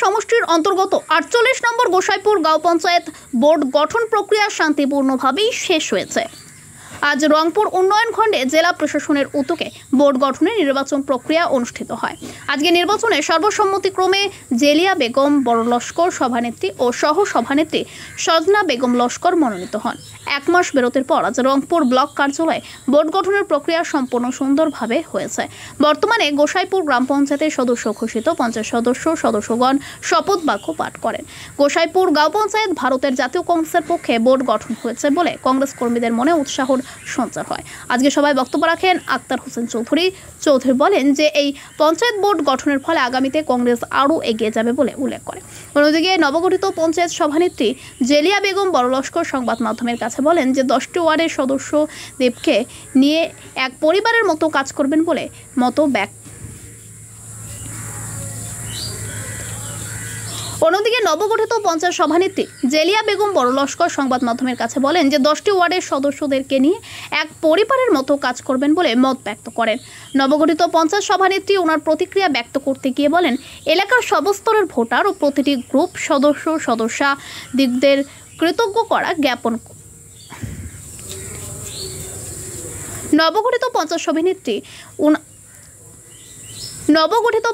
সমষ্টির অন্তর্গত ৪৮ নম্বর গোসাইপুর গাঁও পঞ্চায়েত বোর্ড গঠন প্রক্রিয়া শান্তিপূর্ণভাবেই শেষ হয়েছে। আজ রংপুর উন্নয়ন খণ্ডে জেলা প্রশাসনের উদ্যোগে বোর্ড গঠনের নির্বাচন প্রক্রিয়া অনুষ্ঠিত হয়। আজকে নির্বাচনে সর্বসম্মতিক্রমে জেলিয়া বেগম বড় লস্কর সভানেত্রী ও সহ সভানেত্রী সজনা বেগম লস্কর মনোনীত হন। এক মাস বিরতির পর আজ রংপুর ব্লক কার্যালয়ে বোর্ড গঠনের প্রক্রিয়া সম্পূর্ণ সুন্দরভাবে হয়েছে। বর্তমানে গোসাইপুর গ্রাম পঞ্চায়েতের সদস্য ঘোষিত 50 সদস্যগণ শপথ বাক্য পাঠ করেন। গোসাইপুর গাঁও পঞ্চায়েত ভারতের জাতীয় কংগ্রেসের পক্ষে বোর্ড গঠন হয়েছে বলে কংগ্রেস কর্মীদের মনে উৎসাহর সঞ্চার হয়। আজকে সবাই বক্তব্য রাখেন আক্তার হোসেন চৌধুরী বলেন যে এই পঞ্চায়েত বোর্ড গঠনের ফলে আগামীতে কংগ্রেস আরও এগিয়ে যাবে বলে উল্লেখ করে। অন্যদিকে নবগঠিত পঞ্চায়েত সভানেত্রী জেলিয়া বেগম বড় লস্কর সংবাদ মাধ্যমের কাছে বলেন যে 10টি ওয়ার্ডের সদস্যদেরকে নিয়ে এক পরিবারের মতো কাজ করবেন বলে মত ব্যক্ত। অন্যদিকে নবগঠিত পঞ্চায়েত সভানেত্রী জেলিয়া বেগম বড় লস্কর সংবাদ মাধ্যমের কাছে বলেন যে 10টি ওয়ার্ডের সদস্যদেরকে নিয়ে এক পরিবারের মতো কাজ করবেন বলে মত ব্যক্ত করেন। নবগঠিত পঞ্চায়েত সভানেত্রী ওনার প্রতিক্রিয়া ব্যক্ত করতে গিয়ে বলেন, এলাকার সর্বস্তরের ভোটার ও প্রতিটি গ্রুপ সদস্যদের কৃতজ্ঞ করা জ্ঞাপন। নবগঠিত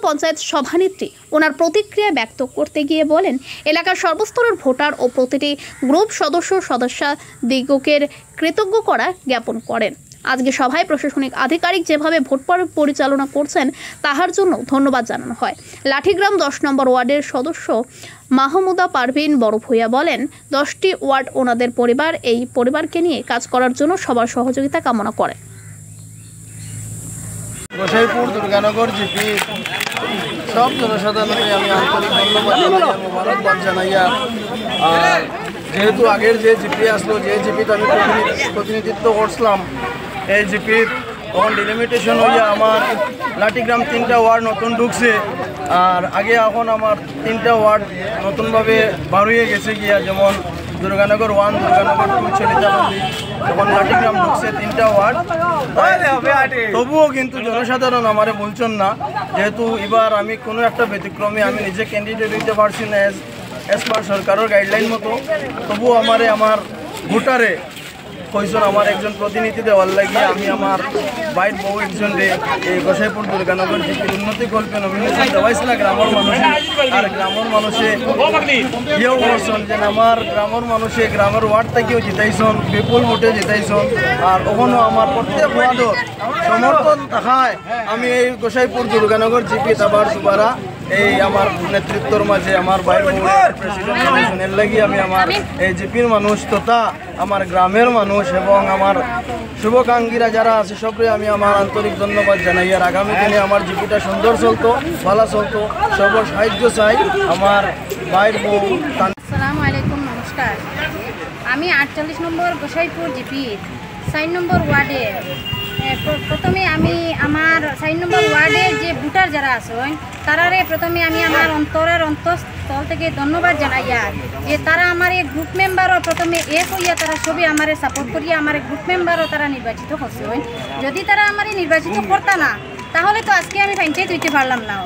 পঞ্চায়েত সভানেত্রী ওনার প্রতিক্রিয়া ব্যক্ত করতে গিয়ে বলেন, এলাকার সর্বস্তরের ভোটার ও প্রতিটি গ্রুপ সদস্যদের কৃতজ্ঞ করা জ্ঞাপন করেন। আজকে সভায় প্রশাসনিক আধিকারিক যেভাবে ভোট পরিচালনা করছেন তাহার জন্য ধন্যবাদ জানানো হয়। লাঠিগ্রাম 10 নম্বর ওয়ার্ডের সদস্য মাহমুদা পারভিন বড় ভূঁইয়া বলেন, 10টি ওয়ার্ড ওনাদের পরিবার, এই পরিবারকে নিয়ে কাজ করার জন্য সবার সহযোগিতা কামনা করে। গোসাইপুর দুর্গানগর জিপি সব জনসাধারণকে আমি আন্তরিক ধন্যবাদ মোবারকবাদ জানাইয়া। আর যেহেতু আগের যে জিপি আসলো, যে জিপিতে আমি প্রতিনিধিত্ব করছিলাম, এই জিপির তখন ডিলিমিটেশন হইয়া আমার লাঠিগ্রাম 3টা ওয়ার্ড নতুন ঢুকছে। আর আগে এখন আমার 3টা ওয়ার্ড নতুনভাবে বার হয়ে গেছে গিয়া, যেমন দুর্গানগর 1, দুর্গানগর 2, চলিতাবন্দি, তখন লাঠিগ্রাম ঢুকছে 3টা ওয়ার্ড। তবুও কিন্তু জনসাধারণ আমারে বলছেন না, যেহেতু এবার আমি কোনো একটা ব্যতিক্রমে আমি নিজে ক্যান্ডিডেট হইতে পারছি না এস পার সরকারের গাইডলাইন মতো, তবুও আমার ভোটারে কইজন আমার একজন প্রতিনিধি দেওয়ার লাগিয়ে আমি আমার বাইর বউ একজন এই গোসাইপুর দুর্গানগর জিপির উন্নতি গল্পে নমিনেশন দেওয়াইছিল গ্রামের মানুষে। আর গ্রামের মানুষে ইয়েও করছেন যে আমার গ্রামের মানুষে গ্রামের ওয়ার্ড থেকেও জিতাইছেন, বিপুল ভোটে জিতাইছেন। আর ওখানেও আমার প্রত্যেক ওয়ার্ডের সমর্থন থাকায় আমি এই গোসাইপুর দুর্গানগর জিপি আবার দুবারা এই আমার নেতৃত্বর মাঝে আমার বাইর প্রেসিডেন্ট মানুষের লাগি আমি আমার এই জিপির মানুষ তথা আমার গ্রামের মানুষ এবং আমার শুভাকাঙ্ক্ষীরা যারা আছে সবরে আমি আমার আন্তরিক ধন্যবাদ জানাই। আর আগামী দিনে আমার জিপিটা সুন্দর চলতো, ভালো চলতো, সব সাহায্য চাই আমার বাইর বউ। আসসালামু আলাইকুম, নমস্কার। আমি 48 নম্বর গোসাইপুর জিপির 4 নম্বর ওয়ার্ডের প্রথমে আমি আমার 4 নম্বর ওয়ার্ডের যে ভোটার যারা আছেন তারারে প্রথমে আমি আমার অন্তঃস্থল থেকে ধন্যবাদ জানাই। যে তারা আমার এই গ্রুপ মেম্বারও প্রথমে হইয়া তারা সবই আমার সাপোর্ট করিয়া আমার গ্রুপ মেম্বারও তারা নির্বাচিত করছেন। যদি তারা আমার নির্বাচিত করতা না তাহলে তো আজকে আমি পঞ্চায়েত হইতে পারলাম না।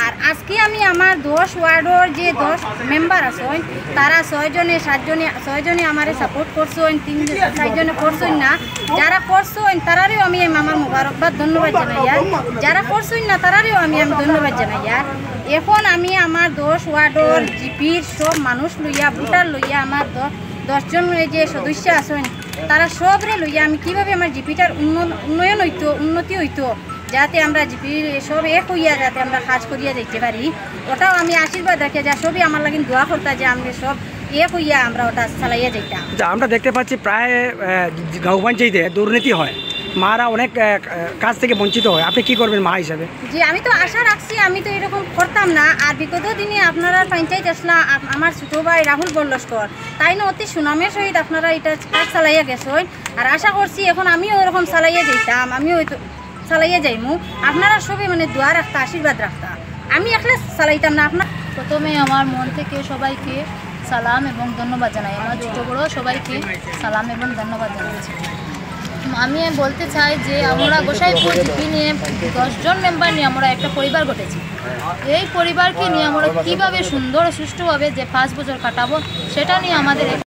আর আজকে আমি আমার 10 ওয়ার্ডের যে 10 মেম্বার আছেন তারা 6জনে আমার সাপোর্ট করছেন, 4জনে করছেন না। যারা করছেন তারারেও আমি আমার মোবারকবাদ ধন্যবাদ জানাই। যারা করছেন না তারারেও আমি ধন্যবাদ জানাই। এখন আমি আমার 10 ওয়ার্ডের জিপির সব মানুষ লইয়া, ভোটার লইয়া, আমার 10জন যে সদস্য আছেন তারা সবরে লইয়া আমি কীভাবে আমার জিপিটার উন্নয়ন হইতো, উন্নতি হইতো, যাতে আমরা জিপি সব এক হইয়া যাতে আমরা কাজ করিয়া দেখতে পারি, ওটাও আমি আশীর্বাদ রাখি। যা সবই আমার লাগে দোয়া করতা যে আমরা সব এক হইয়া আমরা ওটা চালাইয়া যেতাম। আমরা দেখতে পাচ্ছি প্রায় গাঁও পঞ্চায়েতে দুর্নীতি হয়, মারা অনেক কাজ থেকে বঞ্চিত হয়। আপনি কি করবেন মা হিসাবে? জি, আমি তো আশা রাখছি আমি তো এরকম করতাম না। আর বিগত দিনে আপনারা পঞ্চায়েত আসলা আমার ছোটো ভাই রাহুল বল্লস্কর, তাই না অতি সুনামের সহিত আপনারা এটা কাজ চালাইয়া গেছেন। আর আশা করছি এখন আমিও ওরকম চালাইয়া যেতাম, আমিও চালাইয়া যাইমু। আপনারা সবই দোয়া রাখতা, আশীর্বাদ রাখতা, আমি একলা চালাইতাম না। আপনার প্রথমে আমার মন থেকে সবাইকে সালাম এবং ধন্যবাদ জানাই। আমার ছোটো বড়ো সবাইকে সালাম এবং ধন্যবাদ জানাচ্ছি। আমি বলতে চাই যে আমরা গোসাইপুর জিপি নিয়ে 10 জন মেম্বার নিয়ে আমরা একটা পরিবার গঠেছি। এই পরিবারকে নিয়ে আমরা কীভাবে সুন্দর ও সুষ্ঠুভাবে যে 5 বছর কাটাবো সেটা নিয়ে আমাদের